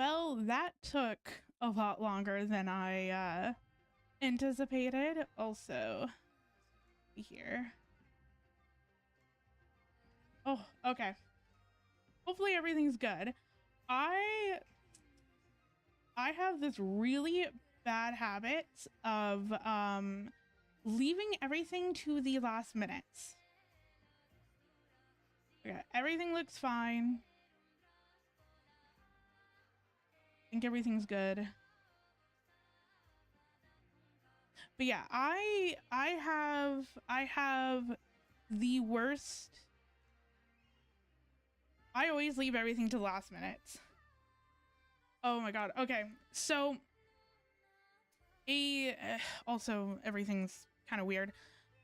Well, that took a lot longer than I anticipated. Also, here. Oh, okay. Hopefully everything's good. I have this really bad habit of leaving everything to the last minute. Okay, everything looks fine. I think everything's good. But yeah, I have the worst. I always leave everything to the last minute. Oh my god. Okay. So also everything's kind of weird.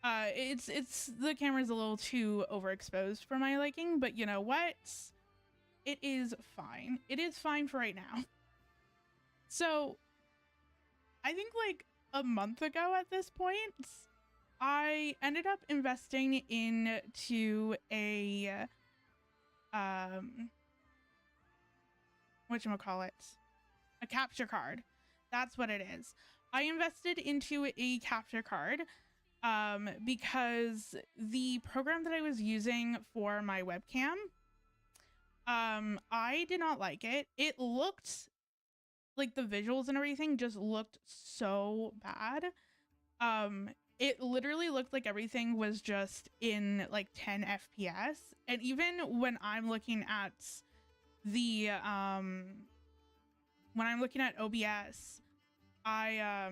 It's the camera's a little too overexposed for my liking, but you know what? It is fine. It is fine for right now. So I think like a month ago at this point, I ended up investing into a whatchamacallit, a capture card. That's what it is. I invested into a capture card because the program that I was using for my webcam, I did not like it. It looked like the visuals and everything just looked so bad. It literally looked like everything was just in like 10 FPS. And even when I'm looking at the when I'm looking at OBS, I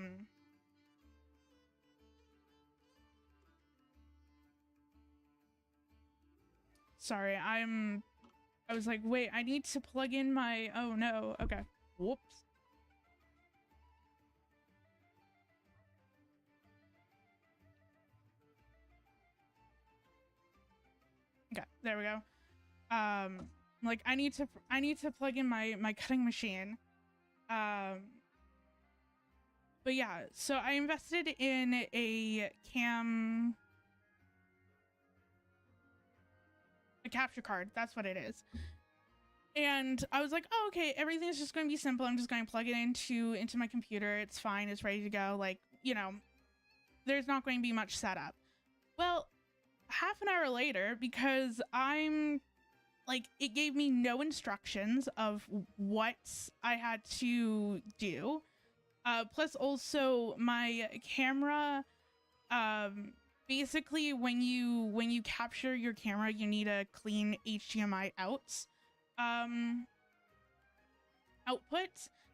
sorry, I was like, wait, I need to plug in my, oh no, okay. Whoops. Okay, there we go. Like I need to plug in my cutting machine. But yeah, so I invested in a capture card. That's what it is. And I was like, oh, okay, everything's just going to be simple. I'm just going to plug it into my computer. It's fine. It's ready to go. Like, you know, there's not going to be much setup. Well, half an hour later, because I'm like, it gave me no instructions of what I had to do. Plus also my camera, basically when you capture your camera, you need a clean HDMI output,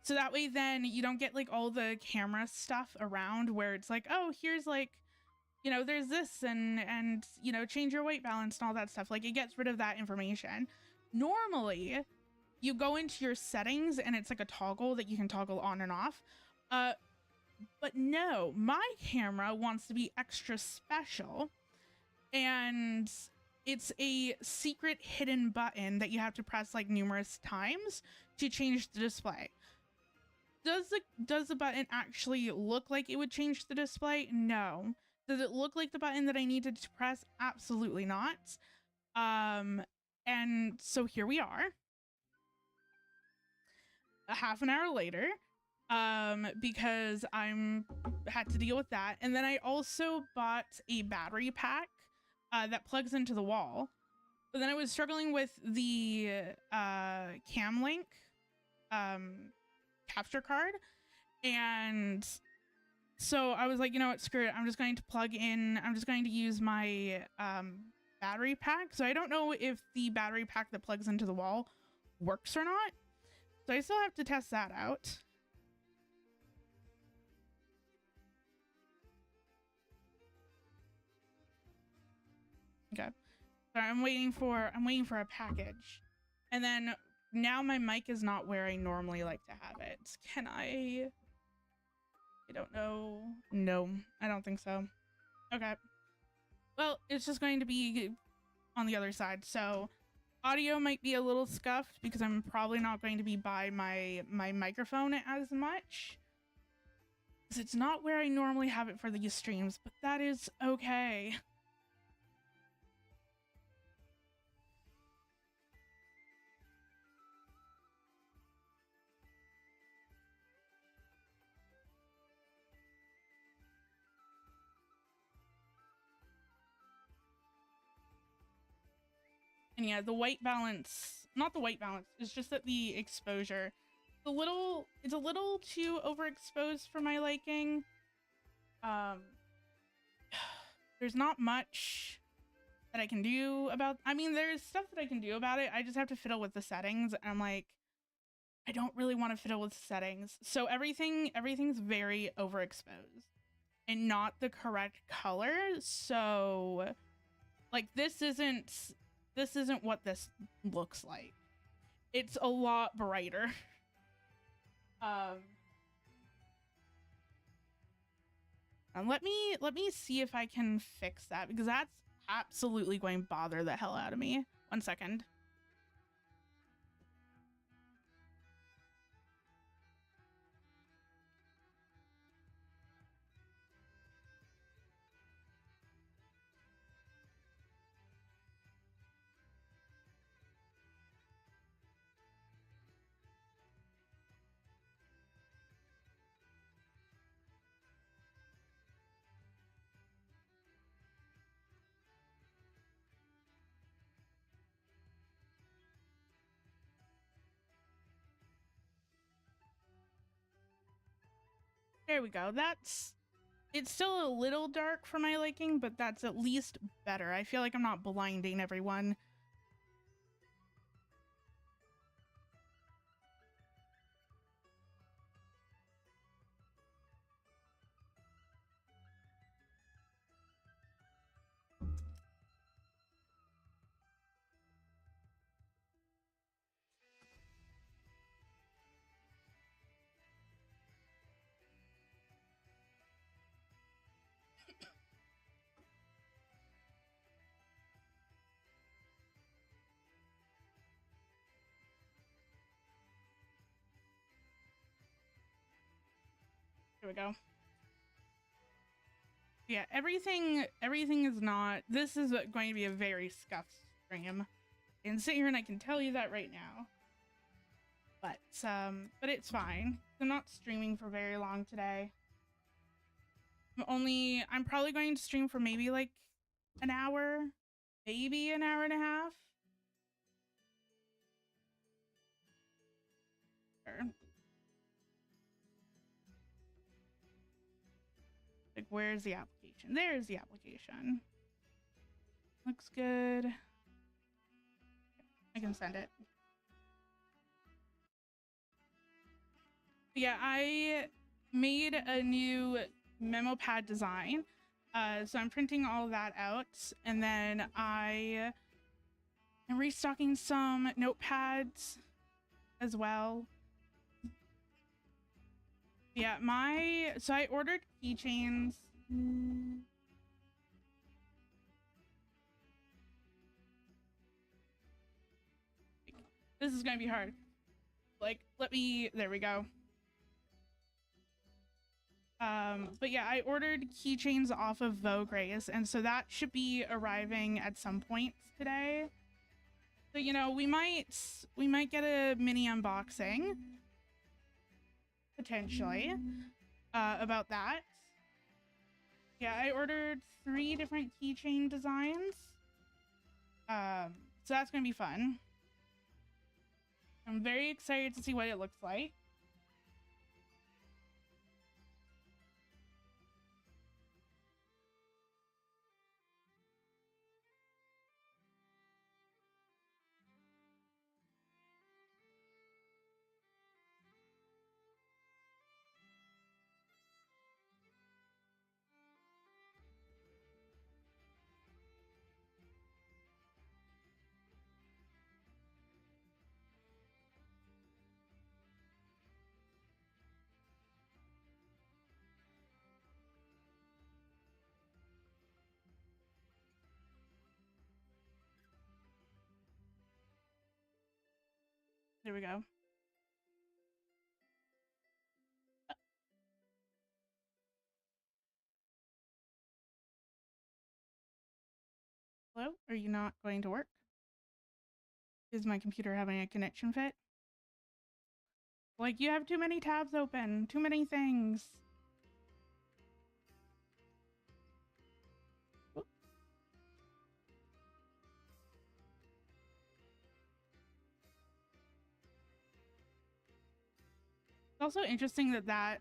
so that way then you don't get like all the camera stuff around where it's like, oh, here's like, you know, there's this and you know, change your white balance and all that stuff. Like, it gets rid of that information. Normally you go into your settings and it's like a toggle that you can toggle on and off, but no, my camera wants to be extra special, and it's a secret hidden button that you have to press like numerous times to change the display. Does the button actually look like it would change the display? No. Does it look like the button that I needed to press? Absolutely not. And so here we are, a half an hour later, because I'm had to deal with that. And then I also bought a battery pack that plugs into the wall. But then I was struggling with the Camlink capture card, and so I was like, you know what, screw it. I'm just going to use my battery pack. So I don't know if the battery pack that plugs into the wall works or not. So I still have to test that out. Okay. So I'm waiting for a package. And then now my mic is not where I normally like to have it. Can I don't know. No, I don't think so. Okay. Well, it's just going to be on the other side. So audio might be a little scuffed because I'm probably not going to be by my microphone as much, because it's not where I normally have it for these streams, but that is okay. And yeah, the white balance, not the white balance, it's just that the exposure, it's a little too overexposed for my liking. There's not much that I can do about, I mean, there's stuff that I can do about it. I just have to fiddle with the settings. And I'm like, I don't really want to fiddle with settings. So everything's very overexposed and not the correct color. So like this isn't what this looks like. It's a lot brighter. And let me see if I can fix that, because that's absolutely going to bother the hell out of me. 1 second. There we go. It's still a little dark for my liking, but that's at least better. I feel like I'm not blinding everyone. Here we go. Yeah, everything is not, this is going to be a very scuffed stream. And sit here and I can tell you that right now. But it's fine. I'm not streaming for very long today. I'm probably going to stream for maybe like an hour, maybe an hour and a half. Sure. Like, where's the application? There's the application. Looks good. I can send it. Yeah, I made a new memo pad design. So I'm printing all of that out, and then I am restocking some notepads as well. Yeah, so I ordered keychains. This is gonna be hard. Like, there we go. But yeah, I ordered keychains off of Vograce, and so that should be arriving at some point today. So, you know, we might get a mini unboxing potentially about that. Yeah, I ordered 3 different keychain designs. So that's gonna be fun. I'm very excited to see what it looks like. There we go. Hello? Are you not going to work? Is my computer having a connection fit? Like, you have too many tabs open, too many things. It's also interesting that that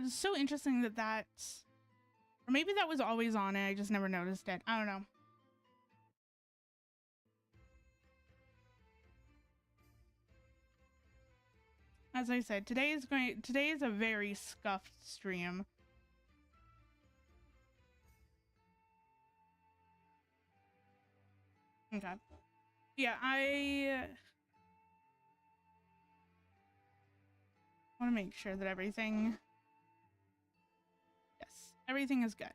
is so interesting that or maybe that was always on and I just never noticed it. I don't know. As I said, today is a very scuffed stream. Okay. Yeah, I want to make sure that everything yes, everything is good.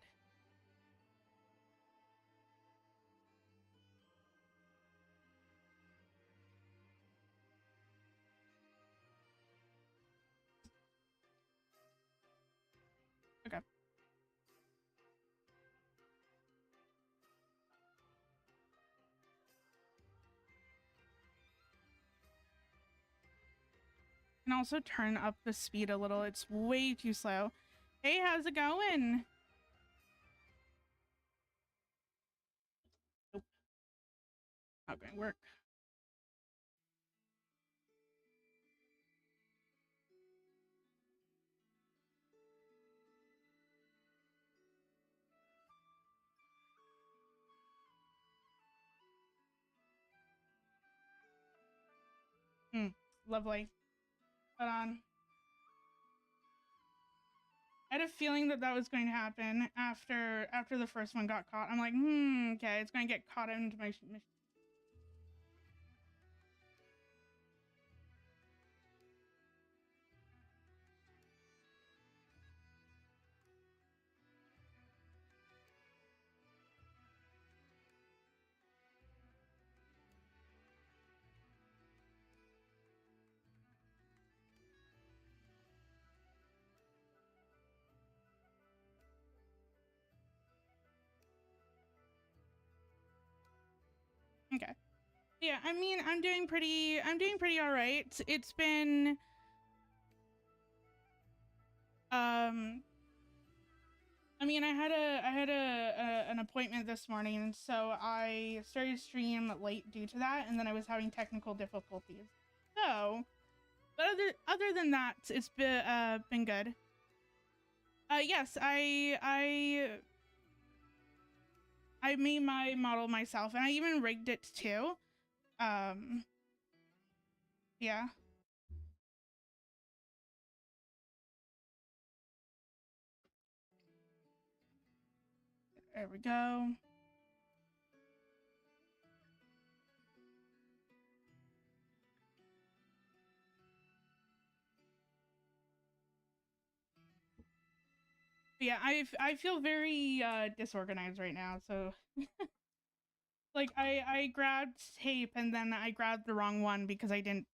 Okay. And also turn up the speed a little. It's way too slow. Hey, how's it going? Nope. Not going to work. Lovely. Hold on. I had a feeling that was going to happen after the first one got caught. I'm like, okay, it's going to get caught into my machine. Okay. Yeah, I mean, I'm doing pretty all right. It's been I mean, I had an appointment this morning, and so I started stream late due to that, and then I was having technical difficulties. So, but other than that, it's been good. Yes, I made my model myself, and I even rigged it too. Yeah. There we go. Yeah, I feel very disorganized right now, so like I grabbed tape and then I grabbed the wrong one because I didn't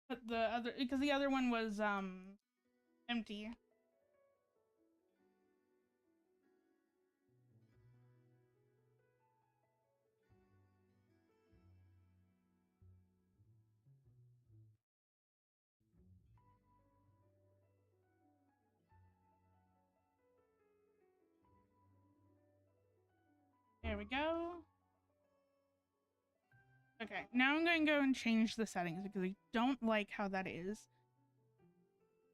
put the other one was empty. There we go. Okay, now I'm going to go and change the settings because I don't like how that is.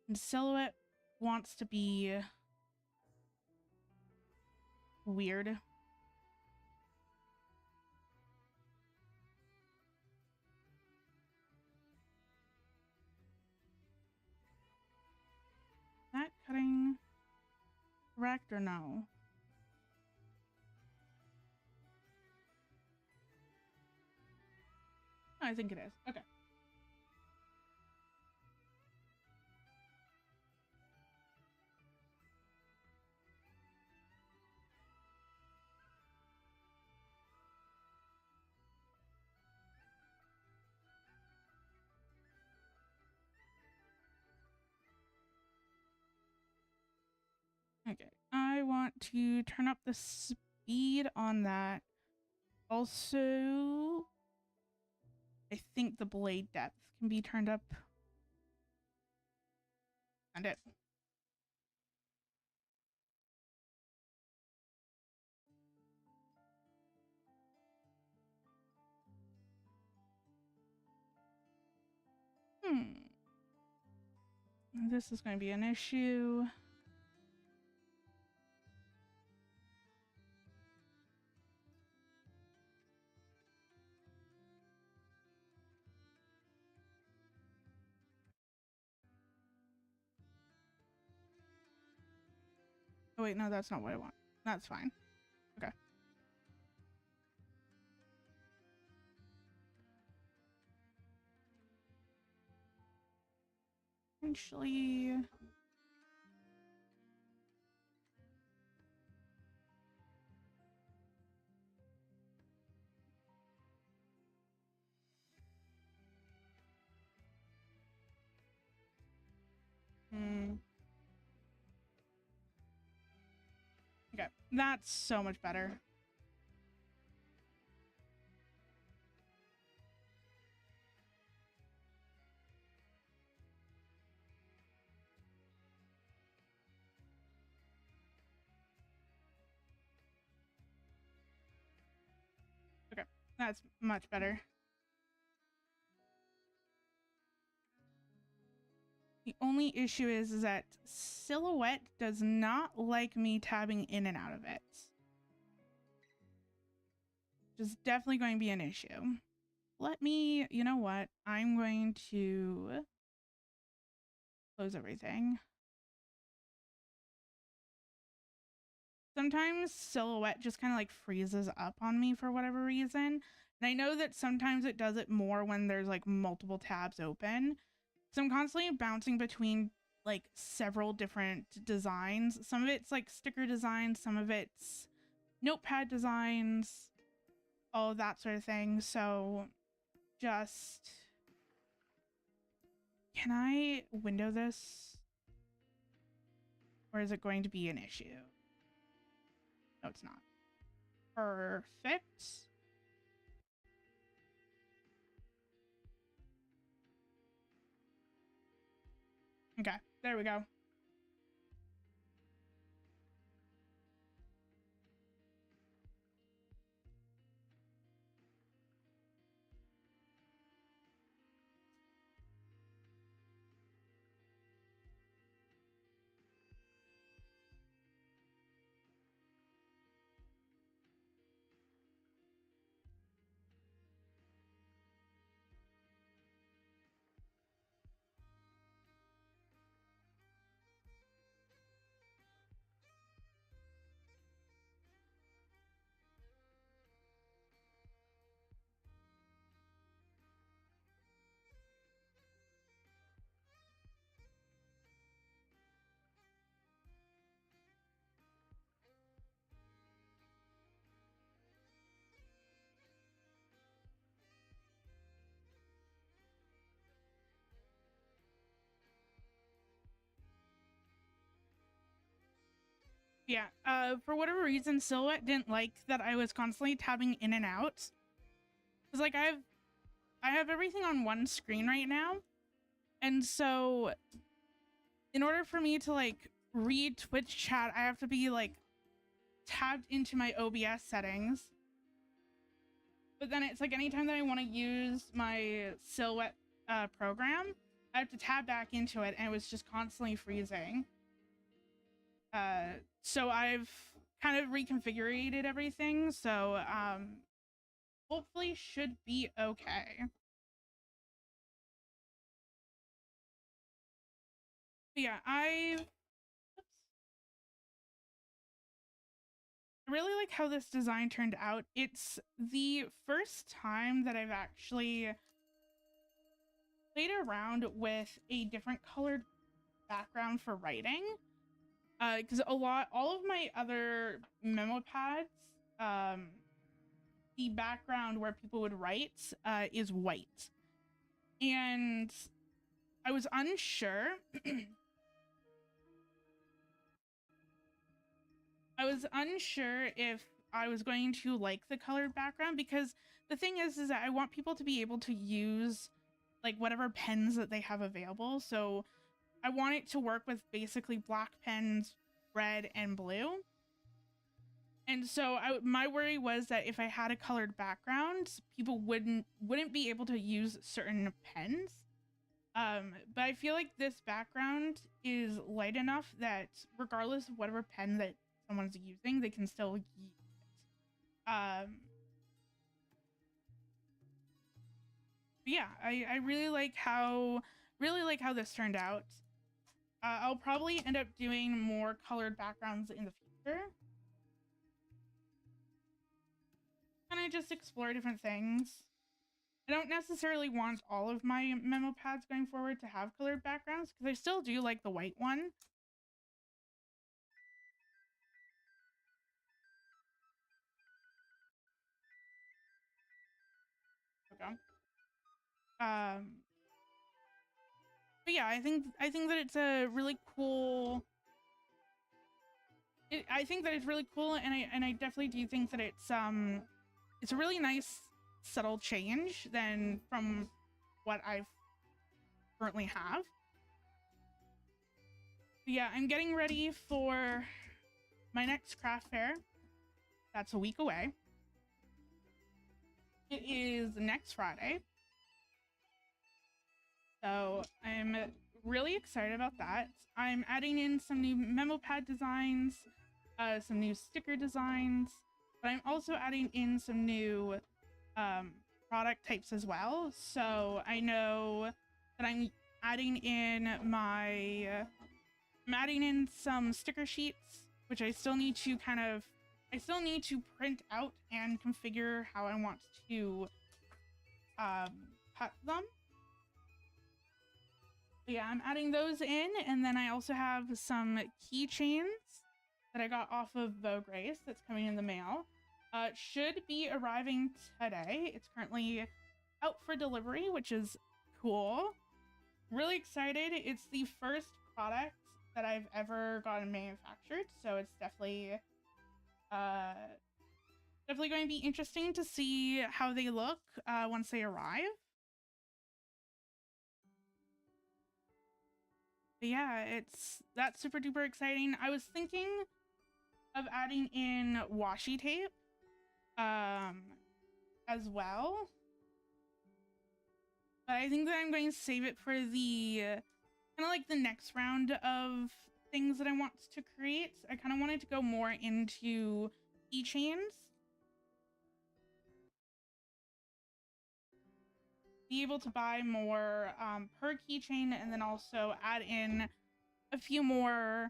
And silhouette wants to be weird. That cutting correct or no? Oh, I think it is. Okay. Okay, I want to turn up the speed on that. Also, I think the blade depth can be turned up. And it. this is going to be an issue. Oh wait, no, that's not what I want. That's fine. Okay. Actually, okay, that's so much better. Okay, that's much better. The only issue is that Silhouette does not like me tabbing in and out of it. Which is definitely going to be an issue. Let me, you know what? I'm going to close everything. Sometimes Silhouette just kind of like freezes up on me for whatever reason. And I know that sometimes it does it more when there's like multiple tabs open. So I'm constantly bouncing between like several different designs. Some of it's like sticker designs, some of it's notepad designs, all of that sort of thing. So just, can I window this? Or is it going to be an issue? No, it's not. Perfect. Okay, there we go. Yeah, for whatever reason, Silhouette didn't like that I was constantly tabbing in and out. Cause like I have everything on one screen right now. And so in order for me to like read Twitch chat, I have to be like tabbed into my OBS settings. But then it's like anytime that I want to use my Silhouette program, I have to tab back into it, and it was just constantly freezing. So I've kind of reconfigured everything, so hopefully should be okay. But yeah, I really like how this design turned out. It's the first time that I've actually played around with a different colored background for writing. Because all of my other memo pads, the background where people would write is white. And I was unsure. I was unsure if I was going to like the colored background, because the thing is that I want people to be able to use like whatever pens that they have available. So I want it to work with basically black pens, red and blue. And so my worry was that if I had a colored background, people wouldn't be able to use certain pens. But I feel like this background is light enough that regardless of whatever pen that someone's using, they can still use it. Yeah, I really like how this turned out. I'll probably end up doing more colored backgrounds in the future. And I just explore different things. I don't necessarily want all of my memo pads going forward to have colored backgrounds because I still do like the white one. Okay. But yeah, I think that it's a really cool. I think that it's really cool, and I definitely do think that it's a really nice subtle change than from what I currently have. But yeah, I'm getting ready for my next craft fair. That's a week away. It is next Friday. So I'm really excited about that. I'm adding in some new memo pad designs, some new sticker designs, but I'm also adding in some new product types as well. So I know that I'm adding in some sticker sheets, which I still need to print out and configure how I want to cut them. But yeah, I'm adding those in, and then I also have some keychains that I got off of Vogue Race that's coming in the mail. Should be arriving today. It's currently out for delivery, which is cool. Really excited. It's the first product that I've ever gotten manufactured, so it's definitely going to be interesting to see how they look once they arrive. But yeah, that's super duper exciting. I was thinking of adding in washi tape as well, but I think that I'm going to save it for the kind of like the next round of things that I want to create. I kind of wanted to go more into keychains, be able to buy more per keychain, and then also add in a few more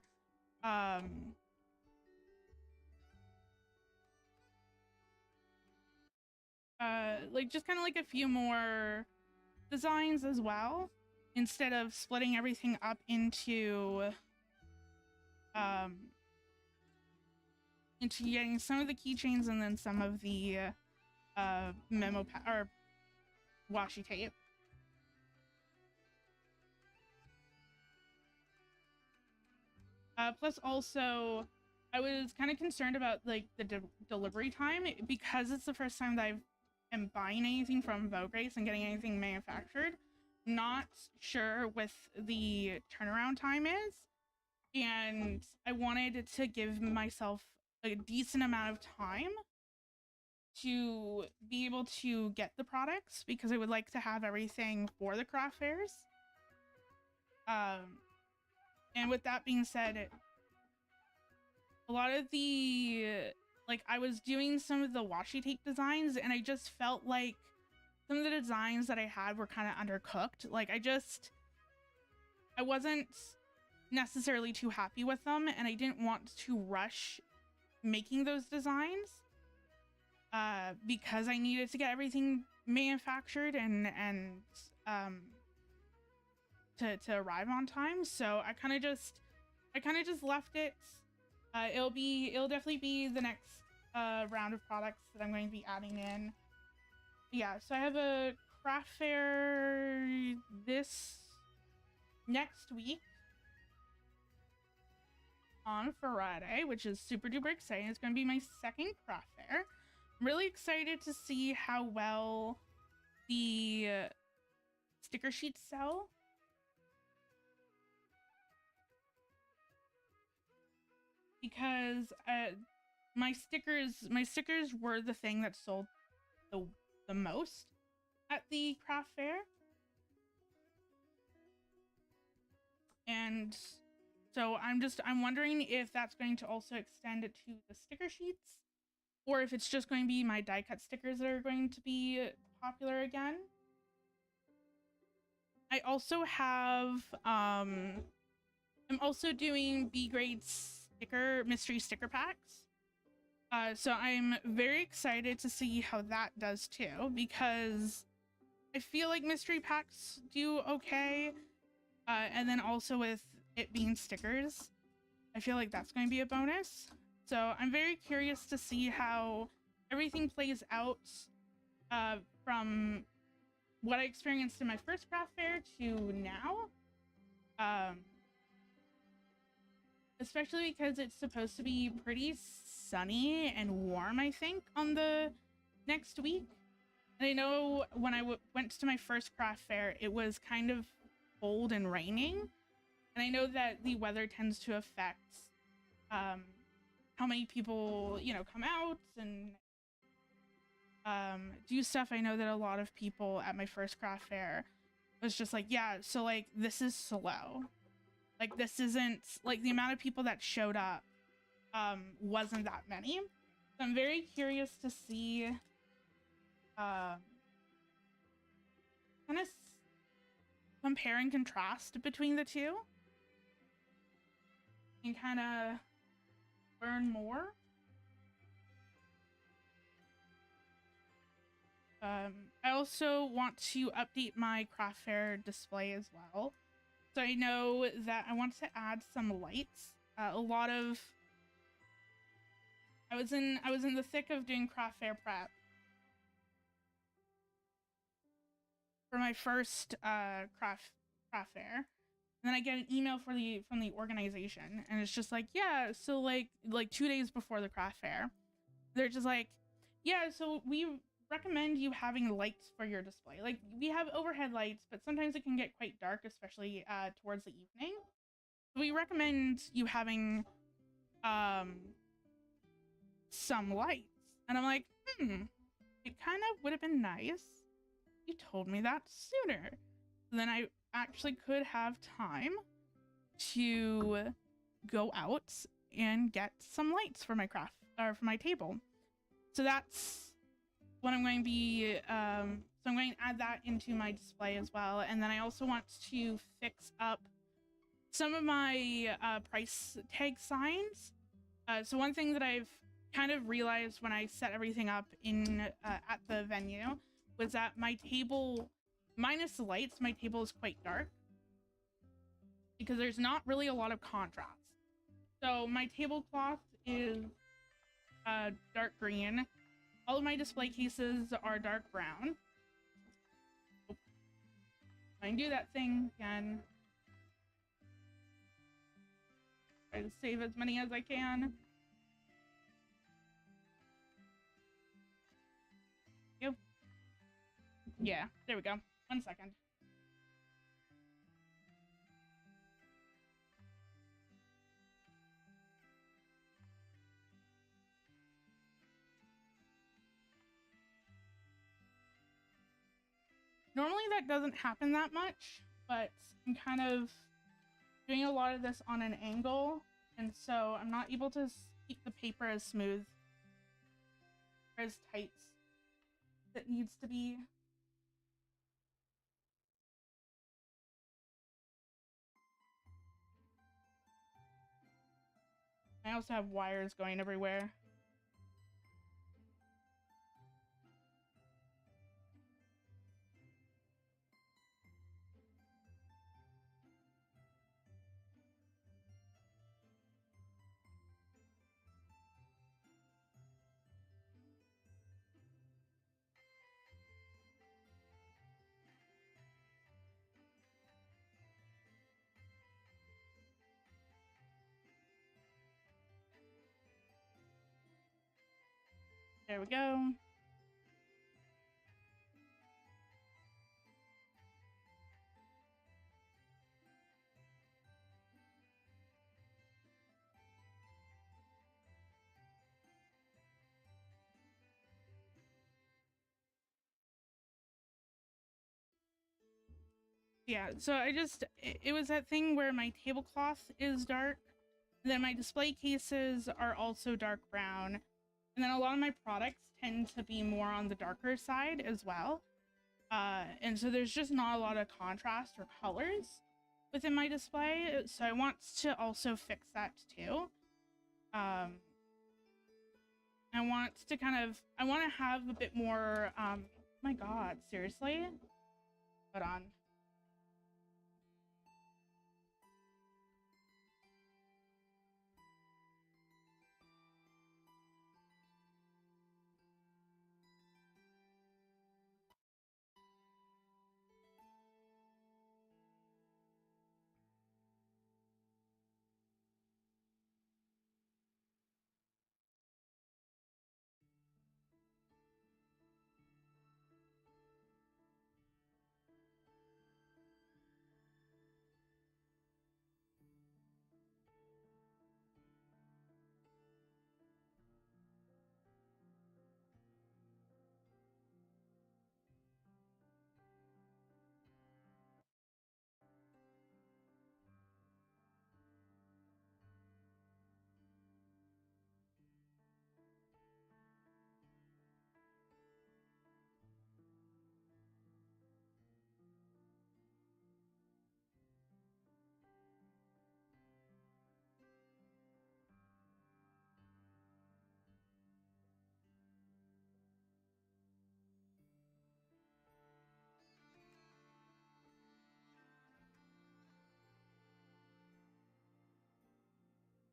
like just kind of like a few more designs as well, instead of splitting everything up into getting some of the keychains and then some of the memo or washi tape. Plus also I was kind of concerned about like the delivery time, because it's the first time that I am buying anything from Vogue Race and getting anything manufactured. Not sure with the turnaround time is, and I wanted to give myself a decent amount of time to be able to get the products, because I would like to have everything for the craft fairs. And with that being said, a lot of the I was doing some of the washi tape designs, and I just felt like some of the designs that I had were kind of undercooked. Like I wasn't necessarily too happy with them, and I didn't want to rush making those designs because I needed to get everything manufactured and to arrive on time. So I kind of just left it. It'll definitely be the next round of products that I'm going to be adding in. Yeah, so I have a craft fair this next week on Friday, which is super duper exciting. It's going to be my second craft fair. I'm really excited to see how well the sticker sheets sell. Because my stickers were the thing that sold the most at the craft fair. And so I'm wondering if that's going to also extend it to the sticker sheets, or if it's just going to be my die cut stickers that are going to be popular again. I also have I'm also doing B grade mystery sticker packs. So I'm very excited to see how that does too, because I feel like mystery packs do okay. And then also with it being stickers, I feel like that's going to be a bonus. So I'm very curious to see how everything plays out from what I experienced in my first craft fair to now. Especially because it's supposed to be pretty sunny and warm, I think, on the next week. And I know when I went to my first craft fair, it was kind of cold and raining. And I know that the weather tends to affect how many people, you know, come out and do stuff. I know that a lot of people at my first craft fair was just like, yeah, so like this is slow. Like this isn't like the amount of people that showed up wasn't that many. So I'm very curious to see kind of compare and contrast between the two and kind of learn more. I also want to update my craft fair display as well. So I know that I want to add some lights. A lot of I was in the thick of doing craft fair prep for my first craft fair. And then I get an email from the organization, and it's just like, yeah, so like 2 days before the craft fair, they're just like, yeah, so we recommend you having lights for your display. Like we have overhead lights, but sometimes it can get quite dark, especially towards the evening. So we recommend you having some lights. And I'm like, it kind of would have been nice you told me that sooner. Then I actually could have time to go out and get some lights for my craft or for my table. So that's what I'm going to be so I'm going to add that into my display as well. And then I also want to fix up some of my price tag signs. So one thing that I've kind of realized when I set everything up in at the venue was that my table, minus the lights, my table is quite dark because there's not really a lot of contrast. So my tablecloth is dark green. All of my display cases are dark brown. I can do that thing again. Try to save as many as I can. Yep. Yeah, there we go. 1 second. Normally that doesn't happen that much, but I'm kind of doing a lot of this on an angle, and so I'm not able to keep the paper as smooth or as tight as it needs to be. I also have wires going everywhere. There we go. Yeah, so it was that thing where my tablecloth is dark, and then my display cases are also dark brown, and then a lot of my products tend to be more on the darker side as well. And so there's just not a lot of contrast or colors within my display, so I want to also fix that too. I want to have a bit more, my god, seriously? Hold on.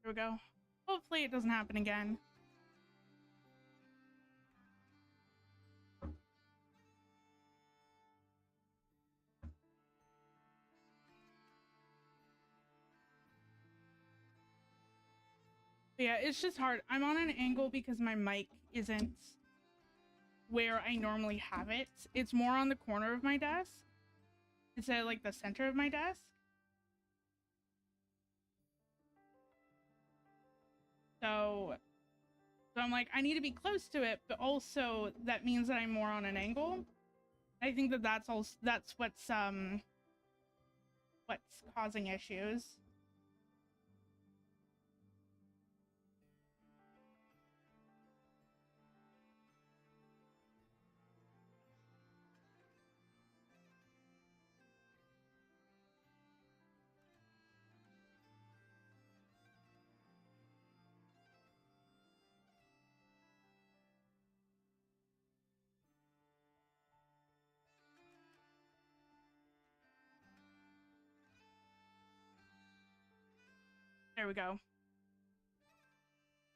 Here we go. Hopefully it doesn't happen again. But yeah, it's just hard. I'm on an angle because my mic isn't where I normally have it. It's more on the corner of my desk instead of like the center of my desk. So I'm like, I need to be close to it, but also that means that I'm more on an angle. I think that that's what's causing issues. There we go.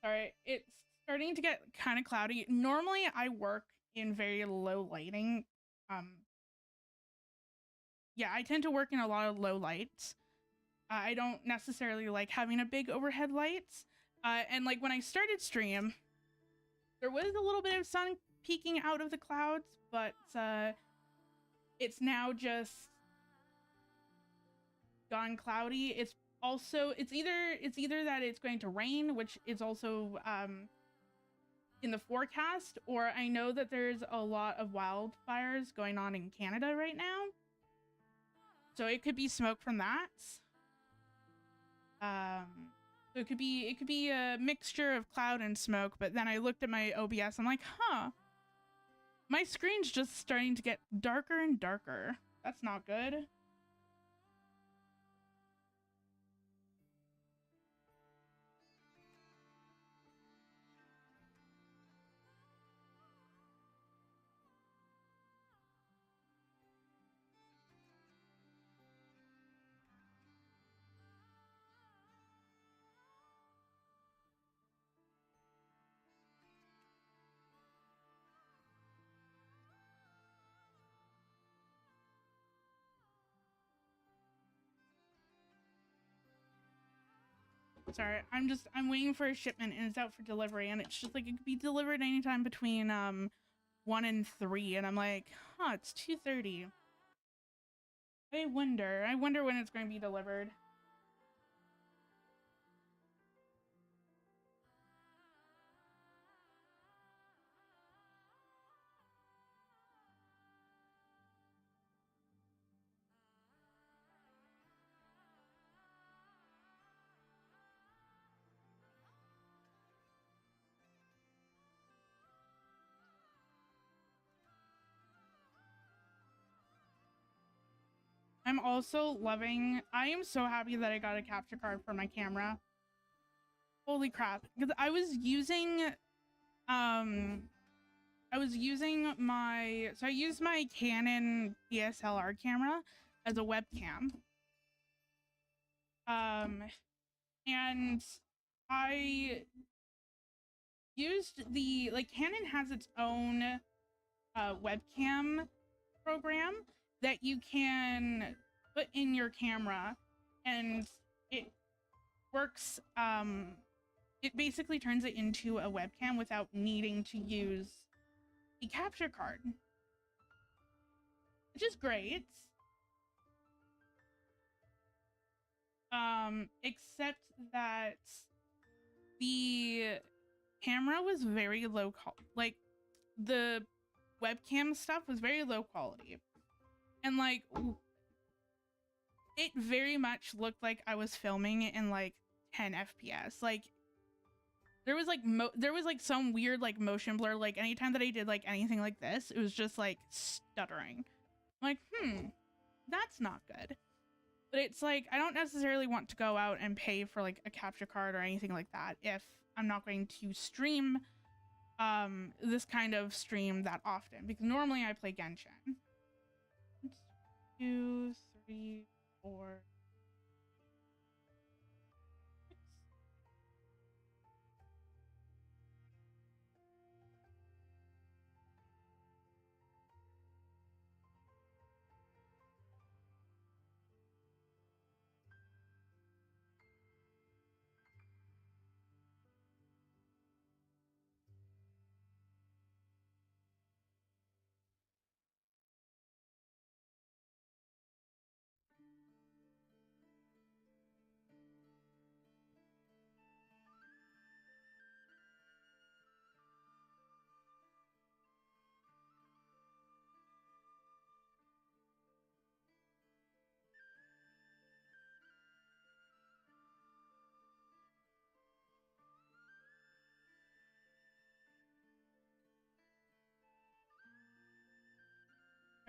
Sorry, it's starting to get kind of cloudy. Normally I work in very low lighting. Yeah, I tend to work in a lot of low lights. I don't necessarily like having a big overhead lights. And like when I started stream, there was a little bit of sun peeking out of the clouds, but it's now just gone cloudy. It's either that it's going to rain, which is also in the forecast, or I know that there's a lot of wildfires going on in Canada right now. So it could be smoke from that. So it could be a mixture of cloud and smoke, but then I looked at my OBS, I'm like, huh. My screen's just starting to get darker and darker. That's not good. Sorry, I'm waiting for a shipment and it's out for delivery, and it's just like it could be delivered anytime between 1 and 3, and I'm like, huh, it's 2:30. I wonder when it's going to be delivered. I'm also loving, I am so happy that I got a capture card for my camera. Holy crap. Because I used my Canon DSLR camera as a webcam. And I used Canon has its own webcam program that you can put in your camera, and it works, it basically turns it into a webcam without needing to use a capture card, which is great. Except that the camera was very low like the webcam stuff was very low quality, and like it very much looked like I was filming it in like 10 FPS. Like there was like some weird like motion blur. Like anytime that I did like anything like this, it was just like stuttering. I'm like, that's not good. But it's like, I don't necessarily want to go out and pay for like a capture card or anything like that if I'm not going to stream this kind of stream that often, because normally I play Genshin. 1, 2, 3, 4, 6.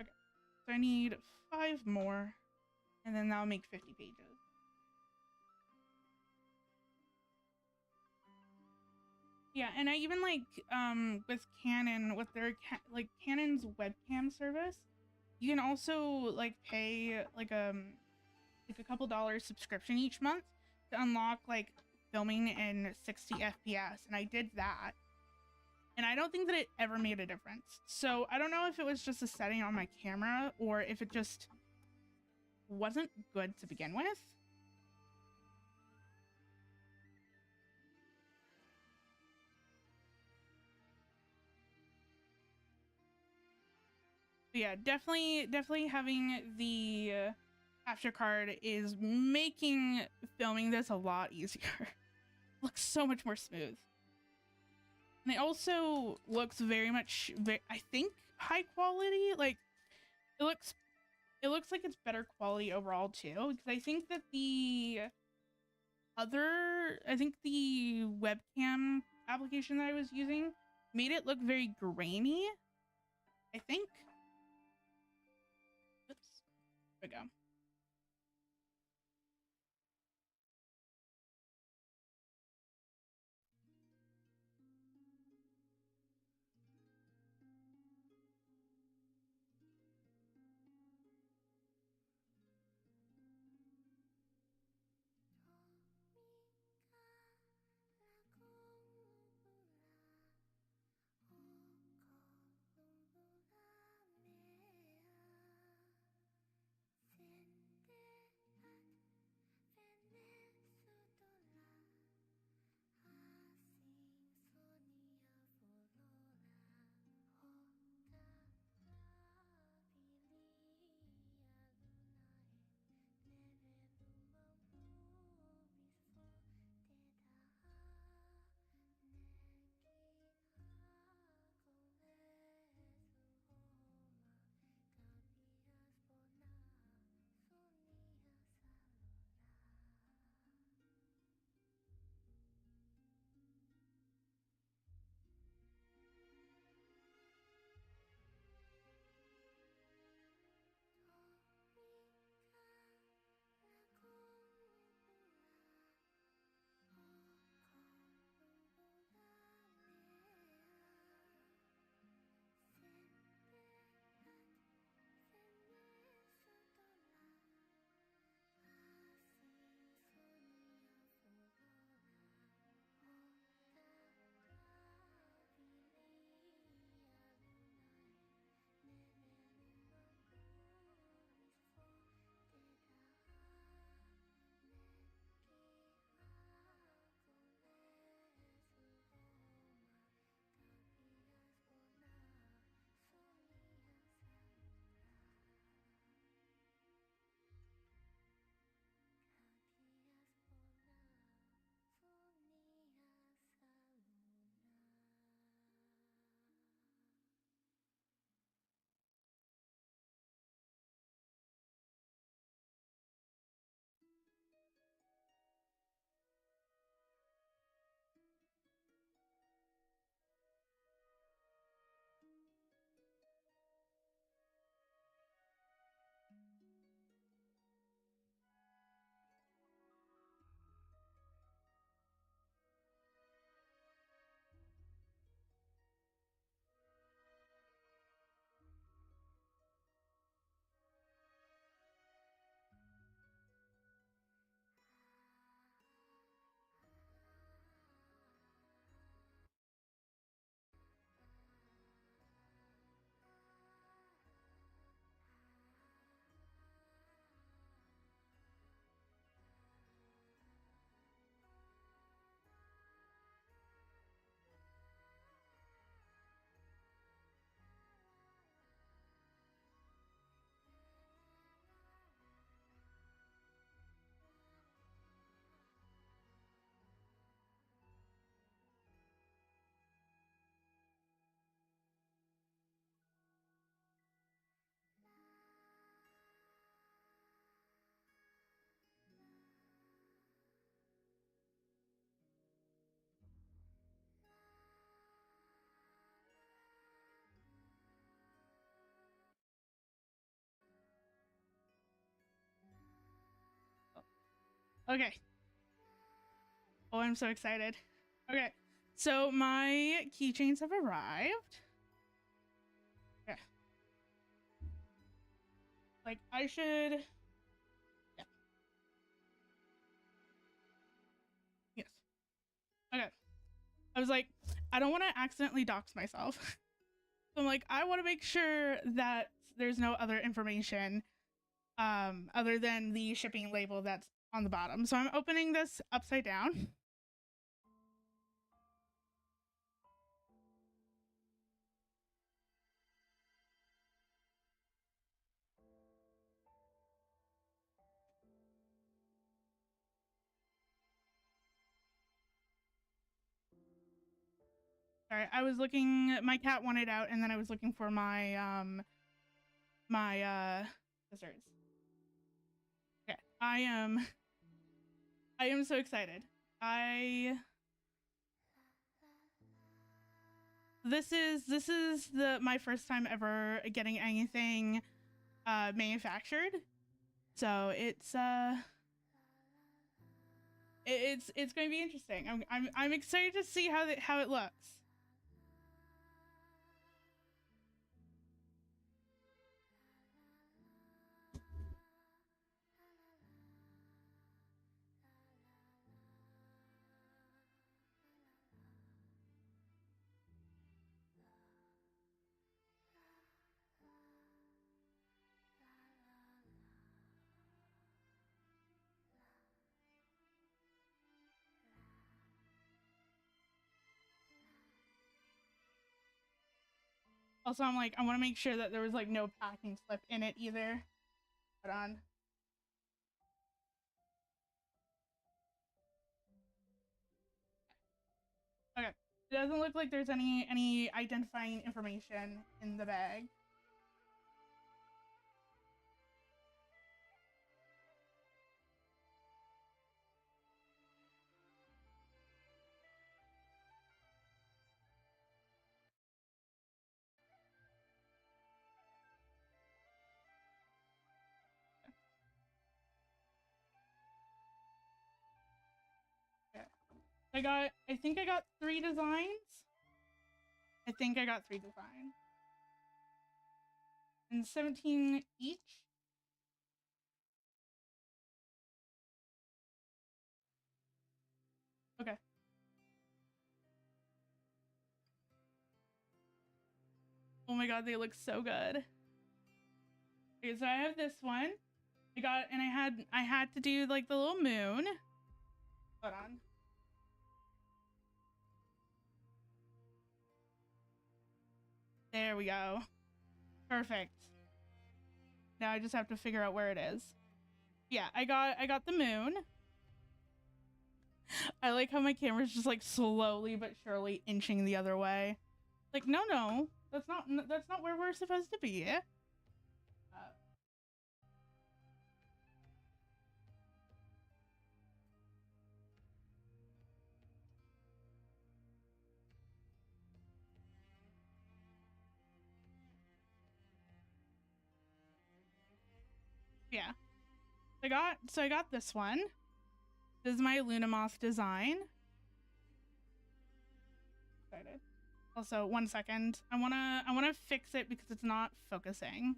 Okay, so I need 5 more, and then that'll make 50 pages. Yeah, and I even like with Canon, with their Canon's webcam service, you can also like pay like a couple dollars subscription each month to unlock like filming in 60 FPS, and I did that, and I don't think that it ever made a difference. So I don't know if it was just a setting on my camera or if it just wasn't good to begin with. But yeah, definitely having the capture card is making filming this a lot easier. Looks so much more smooth. And it also looks very much, I think, high quality. Like it looks like it's better quality overall too, because I think that the webcam application that I was using made it look very grainy, I think. Oops. There we go. Okay. Oh, I'm so excited. Okay. So my keychains have arrived. Okay. Like I should. Yeah. Yes. Okay. I was like, I don't want to accidentally dox myself. So I'm like, I want to make sure that there's no other information other than the shipping label that's on the bottom. So I'm opening this upside down. Sorry, I was looking, my cat wanted out, and then I was looking for my desserts. Okay, I am so excited. This is my first time ever getting anything manufactured. So it's it's going to be interesting. I'm excited to see how it looks. Also, I'm like, I want to make sure that there was like no packing slip in it either. Hold on. Okay. It doesn't look like there's any identifying information in the bag. Okay. I think I got 3 designs. I think I got 3 designs. And 17 each. Okay. Oh my god, they look so good. Okay, so I have this one. I had to do like the little moon. Hold on. There we go. Perfect. Now I just have to figure out where it is. Yeah, I got the moon. I like how my camera's just like slowly but surely inching the other way. Like, no, that's not where we're supposed to be. Yeah. I got this one. This is my Lunamoth design. Excited. Also, 1 second. I wanna fix it because it's not focusing.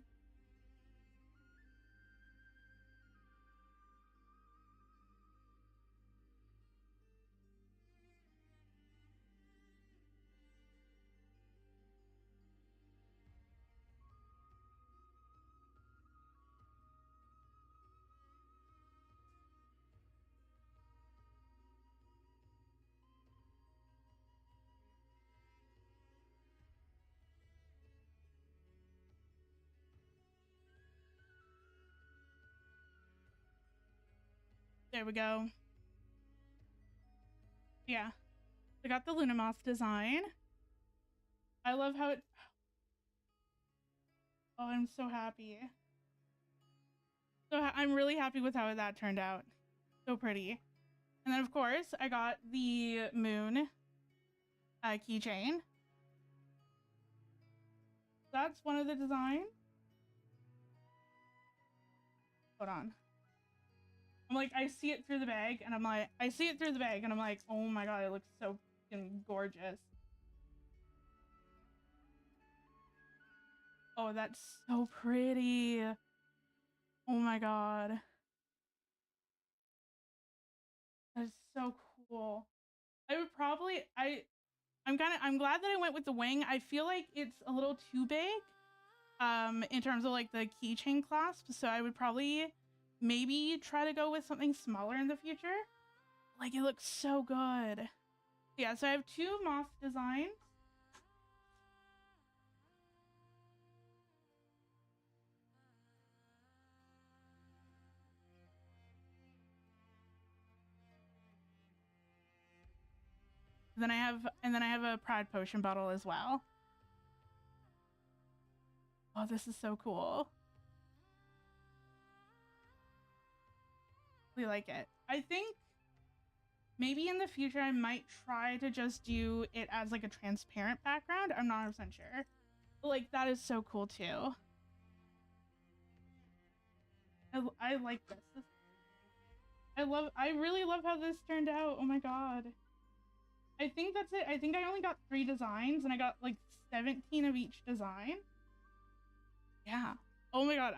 There we go. Yeah. I got the Lunamoth design. I love how it... Oh, I'm so happy. I'm really happy with how that turned out. So pretty. And then, of course, I got the moon keychain. That's one of the designs. Hold on. I'm like, I see it through the bag, and I'm like, oh my god, it looks so fucking gorgeous. Oh, that's so pretty. Oh my god. That's so cool. I would probably, I'm glad that I went with the wing. I feel like it's a little too big, in terms of like the keychain clasp. So I would probably maybe try to go with something smaller in the future. Like, it looks so good. Yeah, so I have 2 moth designs. Then I have a Pride Potion bottle as well. Oh, this is so cool. We like it. I think maybe in the future I might try to just do it as like a transparent background. I'm not 100% sure. But like, that is so cool too. I like this. I really love how this turned out. Oh my god. I think that's it. I think I only got 3 designs and I got like 17 of each design. Yeah. Oh my god,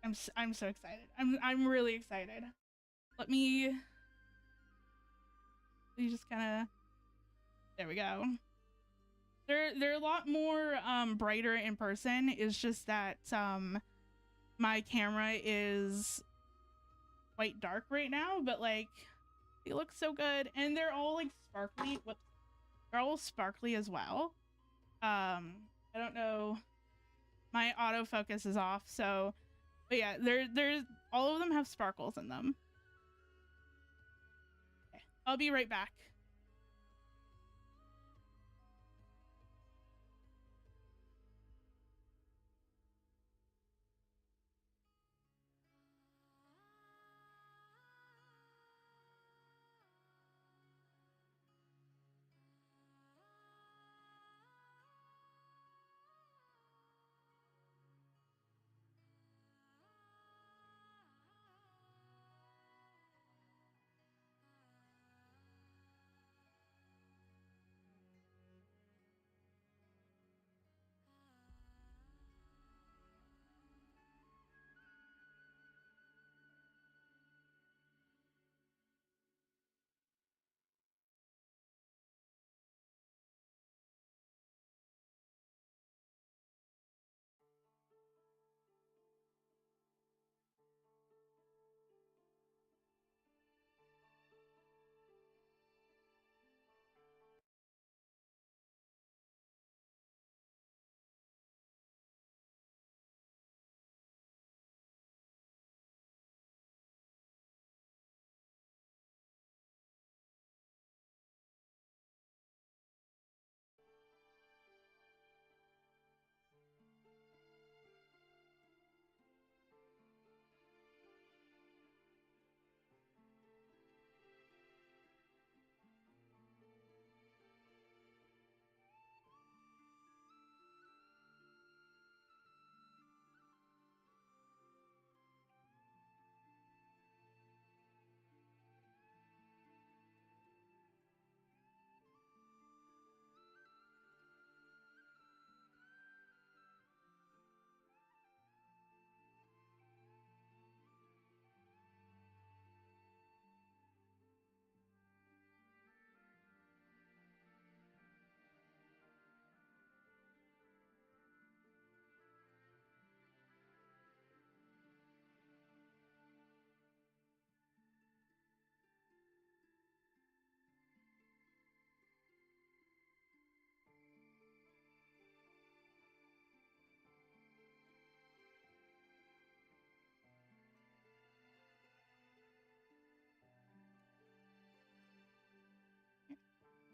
I'm so excited. I'm really excited. Let me just kind of, there we go. They're a lot more brighter in person. It's just that my camera is quite dark right now, but like, they look so good, and they're all like sparkly. Whoops. They're all sparkly as well. I don't know, my autofocus is off, so, but yeah, there's all of them have sparkles in them. Okay, I'll be right back.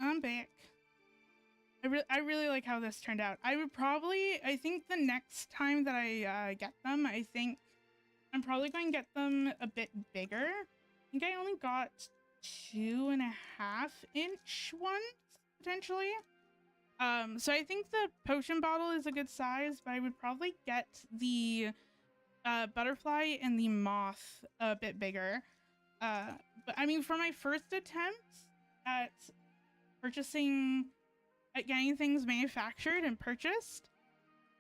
I'm back. I really like how this turned out. I think the next time that I get them, I think I'm probably going to get them a bit bigger. I think I only got 2.5-inch ones, potentially. So I think the potion bottle is a good size, but I would probably get the butterfly and the moth a bit bigger. But I mean, for my first attempt at getting things manufactured and purchased,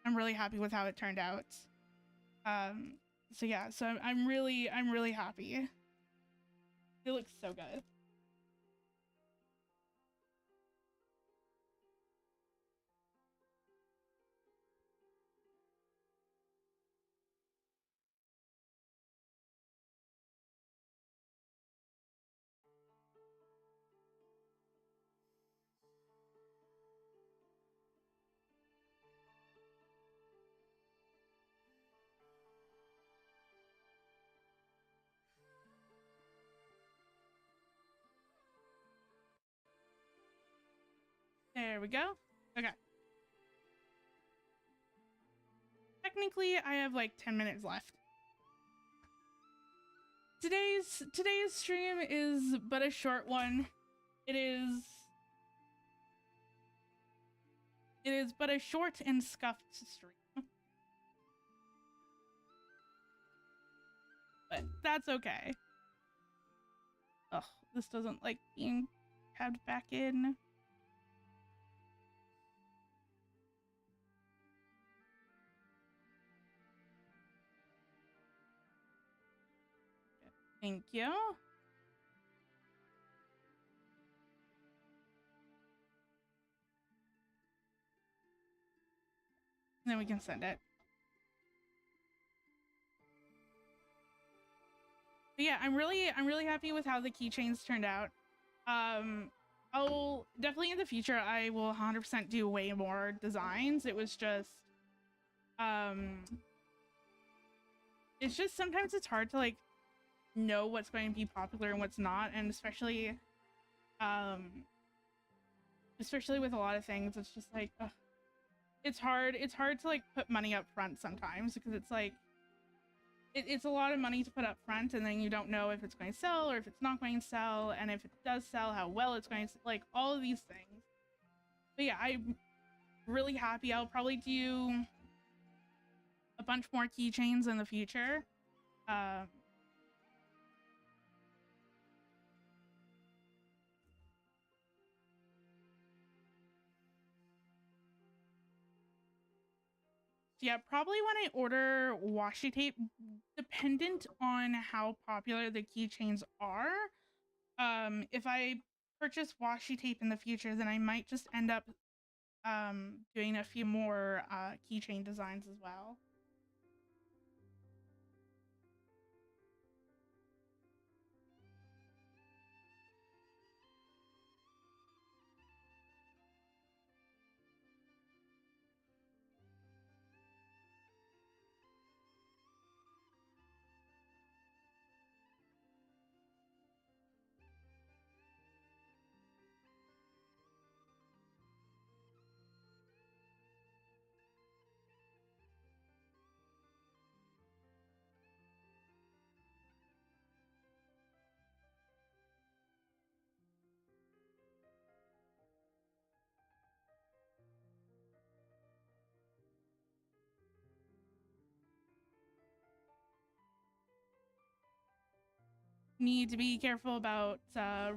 I'm really happy with how it turned out. So yeah, so I'm really happy. It looks so good. There we go. Okay. Technically, I have like 10 minutes left. Today's stream is but a short one. It is but a short and scuffed stream. But that's okay. Ugh, this doesn't like being tabbed back in. Thank you. And then we can send it. But yeah, I'm really happy with how the keychains turned out. I'll definitely in the future I will 100% do way more designs. It was just it's just sometimes it's hard to like know what's going to be popular and what's not, and especially with a lot of things, it's just like it's hard to like put money up front sometimes, because it's like it's a lot of money to put up front, and then you don't know if it's going to sell or if it's not going to sell, and if it does sell, how well it's going to, like, all of these things. But yeah, I'm really happy. I'll probably do a bunch more keychains in the future. Yeah, probably when I order washi tape, dependent on how popular the keychains are. If I purchase washi tape in the future, then I might just end up doing a few more keychain designs as well. Need to be careful about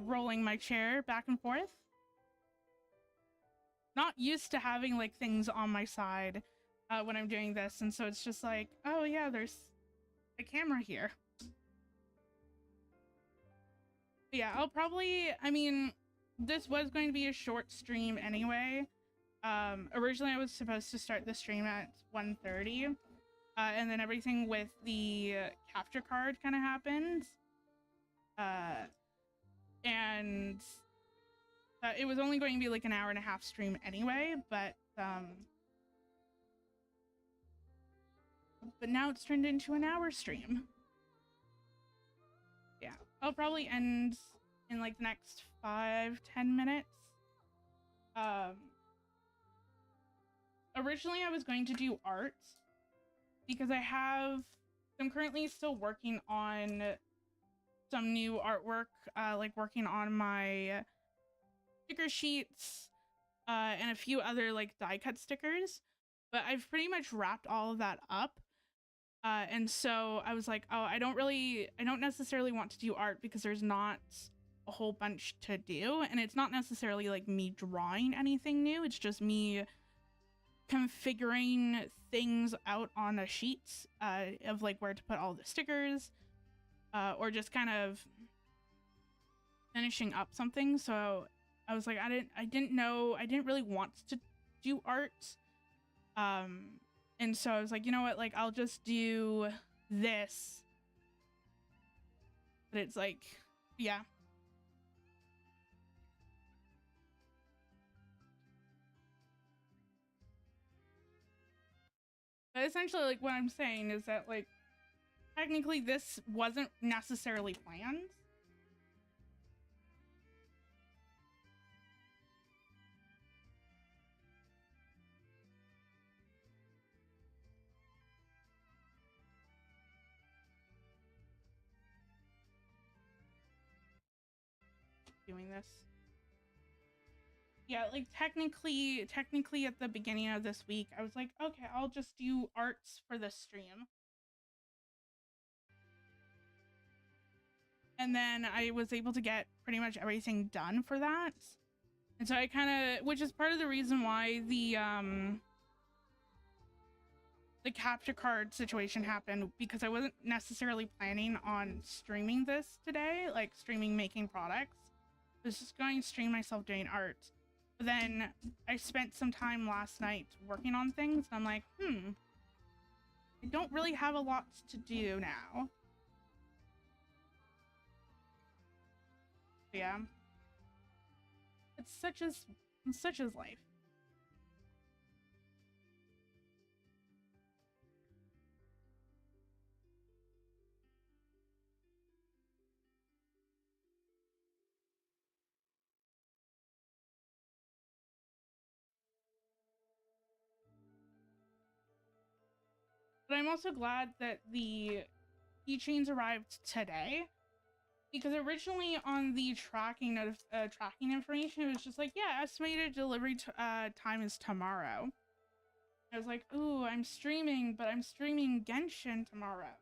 rolling my chair back and forth. Not used to having like things on my side when I'm doing this, and so it's just like, oh yeah, there's a camera here. But yeah, I'll probably, I mean, this was going to be a short stream anyway. Originally I was supposed to start the stream at 1:30, and then everything with the capture card kind of happened. And it was only going to be like an hour and a half stream anyway, but now it's turned into an hour stream. Yeah, I'll probably end in like the next 5-10 minutes. Originally I was going to do art because I'm currently still working on some new artwork, like working on my sticker sheets and a few other like die cut stickers, but I've pretty much wrapped all of that up. And so I was like, oh, I don't necessarily want to do art because there's not a whole bunch to do. And it's not necessarily like me drawing anything new. It's just me configuring things out on a sheet of like where to put all the stickers, or just kind of finishing up something. So I was like, I didn't really want to do art. And so I was like, you know what, like I'll just do this. But it's like, yeah. But essentially, like what I'm saying is that like technically this wasn't necessarily planned. Doing this. Yeah, like technically at the beginning of this week, I was like, okay, I'll just do arts for the stream. And then I was able to get pretty much everything done for that. And so I kind of, which is part of the reason why the capture card situation happened, because I wasn't necessarily planning on streaming this today, like streaming making products. I was just going to stream myself doing art. But then I spent some time last night working on things, and I'm like, I don't really have a lot to do now. But yeah. It's such as life. But I'm also glad that the keychains arrived today, because originally on the tracking information, it was just like, yeah, estimated delivery time is tomorrow. I was like, ooh, I'm streaming, but I'm streaming Genshin tomorrow.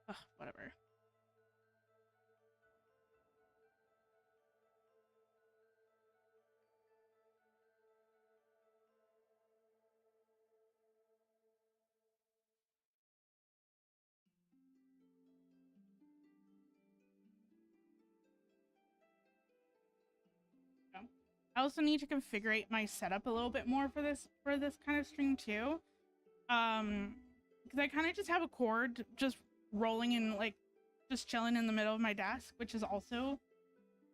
Ugh, whatever. I also need to configure my setup a little bit more for this kind of stream too. Because I kind of just have a cord just rolling and like just chilling in the middle of my desk, which is also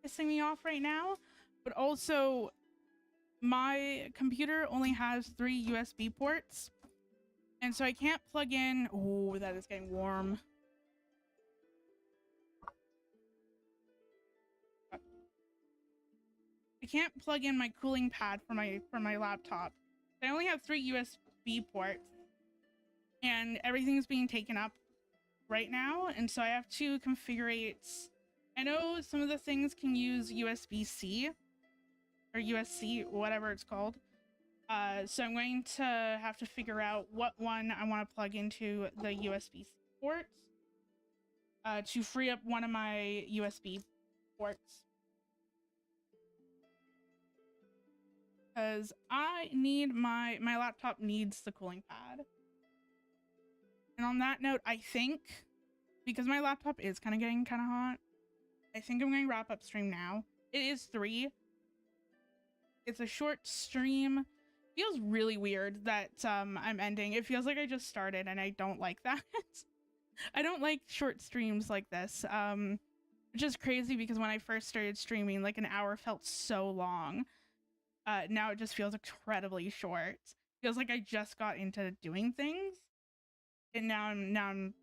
pissing me off right now. But also, my computer only has 3 USB ports, and so I can't plug in. Oh, that is getting warm. I can't plug in my cooling pad for my laptop. I only have 3 USB ports, and everything's being taken up right now, and so I have to configure. I know some of the things can use USB-C or USC, whatever it's called. So I'm going to have to figure out what one I want to plug into the USB ports to free up one of my USB ports. Because I need my laptop needs the cooling pad. And on that note, I think, because my laptop is kind of getting kind of hot, I think I'm going to wrap up stream now. It is 3. It's a short stream. Feels really weird that I'm ending. It feels like I just started, and I don't like that. I don't like short streams like this. Which is crazy because when I first started streaming, like an hour felt so long. Now it just feels incredibly short. Feels like I just got into doing things, and now I'm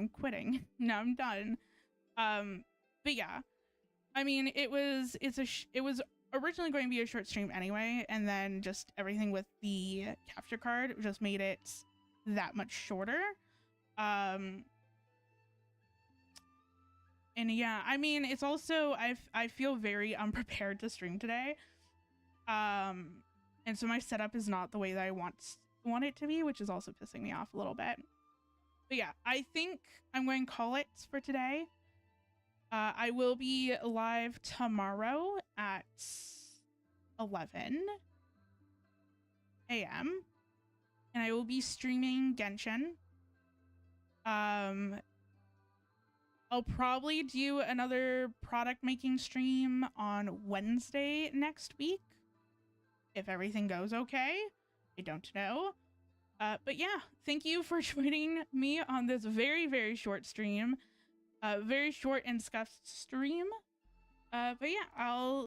quitting. Now I'm done. But yeah, I mean, it was originally going to be a short stream anyway, and then just everything with the capture card just made it that much shorter. And yeah, I mean, it's also I feel very unprepared to stream today. And so my setup is not the way that I want it to be, which is also pissing me off a little bit. But yeah, I think I'm going to call it for today. I will be live tomorrow at 11 a.m. and I will be streaming Genshin. I'll probably do another product making stream on Wednesday next week if everything goes okay. I don't know. But yeah, thank you for joining me on this very, very short stream. Very short and scuffed stream. But yeah, I'll